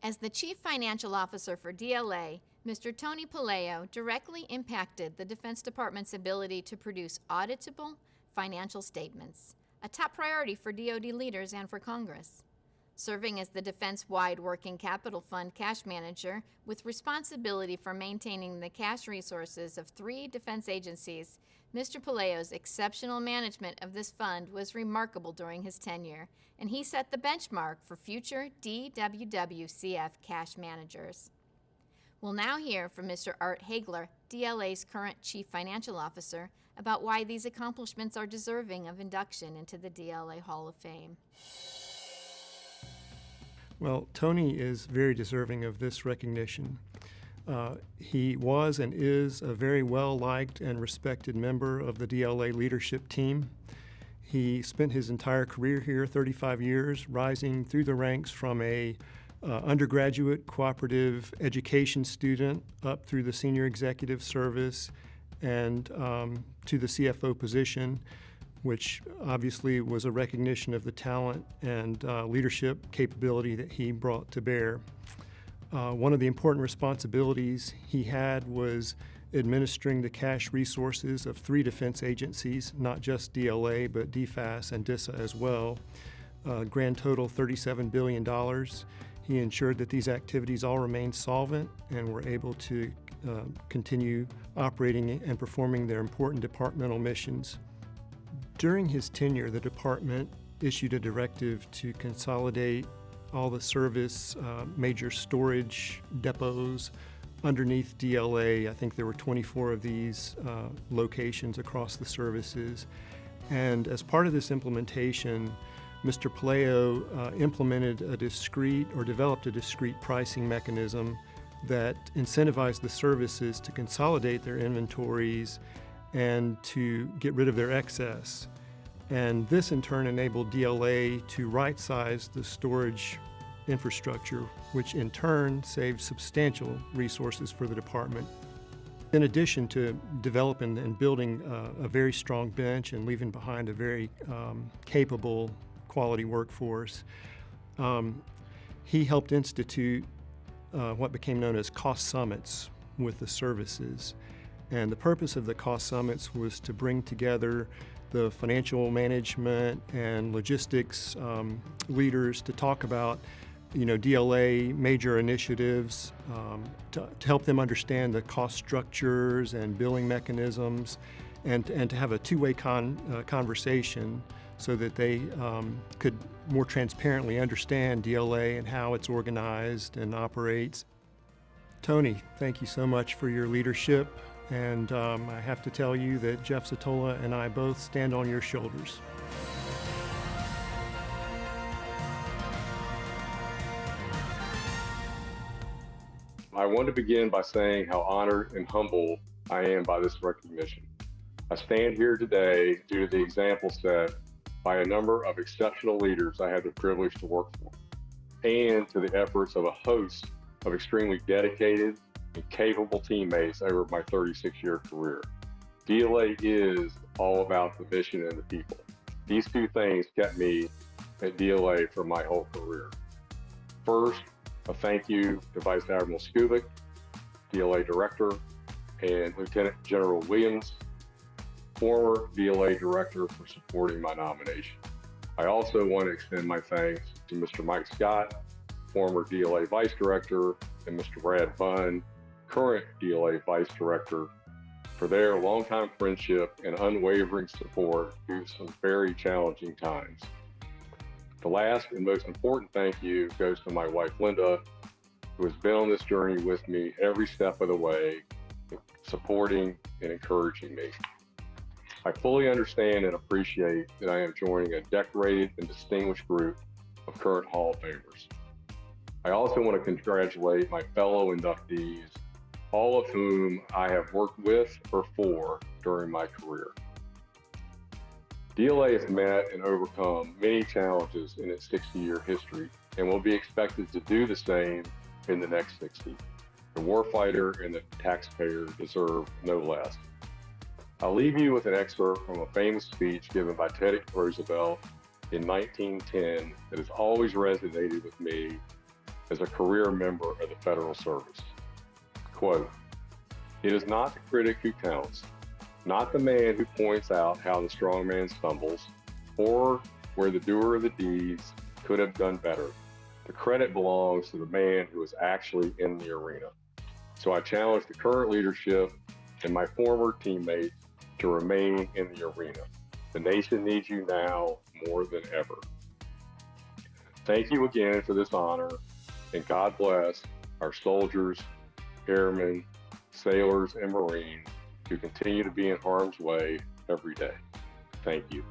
As the Chief Financial Officer for DLA, Mr. Tony Poleo directly impacted the Defense Department's ability to produce auditable financial statements, a top priority for DoD leaders and for Congress. Serving as the defense-wide working capital fund cash manager with responsibility for maintaining the cash resources of 3 defense agencies, Mr. Poleo's exceptional management of this fund was remarkable during his tenure, and he set the benchmark for future DWWCF cash managers. We'll now hear from Mr. Art Hagler, DLA's current Chief Financial Officer, about why these accomplishments are deserving of induction into the DLA Hall of Fame. Well, Tony is very deserving of this recognition. He was and is a very well-liked and respected member of the DLA leadership team. He spent his entire career here, 35 years, rising through the ranks from a undergraduate cooperative education student up through the senior executive service and to the CFO position, which obviously was a recognition of the talent and leadership capability that he brought to bear. One of the important responsibilities he had was administering the cash resources of 3 defense agencies, not just DLA, but DFAS and DISA as well. Grand total $37 billion. He ensured that these activities all remained solvent and were able to continue operating and performing their important departmental missions. During his tenure, the department issued a directive to consolidate all the service major storage depots underneath DLA. I think there were 24 of these locations across the services. And as part of this implementation, Mr. Poleo implemented a discrete or developed a discrete pricing mechanism that incentivized the services to consolidate their inventories and to get rid of their excess. And this in turn enabled DLA to right-size the storage infrastructure, which in turn saved substantial resources for the department. In addition to developing and building a very strong bench and leaving behind a very capable quality workforce, he helped institute what became known as cost summits with the services. And the purpose of the cost summits was to bring together the financial management and logistics leaders to talk about, DLA major initiatives, to help them understand the cost structures and billing mechanisms, and to have a two-way conversation so that they could more transparently understand DLA and how it's organized and operates. Tony, thank you so much for your leadership. And I have to tell you that Jeff Satola and I both stand on your shoulders. I want to begin by saying how honored and humbled I am by this recognition. I stand here today due to the example set by a number of exceptional leaders I had the privilege to work for, and to the efforts of a host of extremely dedicated and capable teammates over my 36-year career. DLA is all about the mission and the people. These 2 things kept me at DLA for my whole career. First, a thank you to Vice Admiral Skubik, DLA Director, and Lieutenant General Williams, former DLA Director, for supporting my nomination. I also want to extend my thanks to Mr. Mike Scott, former DLA Vice Director, and Mr. Brad Bunn, current DLA Vice Director, for their longtime friendship and unwavering support through some very challenging times. The last and most important thank you goes to my wife, Linda, who has been on this journey with me every step of the way, supporting and encouraging me. I fully understand and appreciate that I am joining a decorated and distinguished group of current Hall of Famers. I also want to congratulate my fellow inductees, all of whom I have worked with or for during my career. DLA has met and overcome many challenges in its 60-year history and will be expected to do the same in the next 60. The warfighter and the taxpayer deserve no less. I'll leave you with an excerpt from a famous speech given by Teddy Roosevelt in 1910 that has always resonated with me as a career member of the federal service. Quote, "It is not the critic who counts, not the man who points out how the strong man stumbles, or where the doer of the deeds could have done better. The credit belongs to the man who is actually in the arena." So I challenge the current leadership and my former teammates to remain in the arena. The nation needs you now more than ever. Thank you again for this honor, and God bless our soldiers, airmen, sailors, and Marines who continue to be in harm's way every day. Thank you.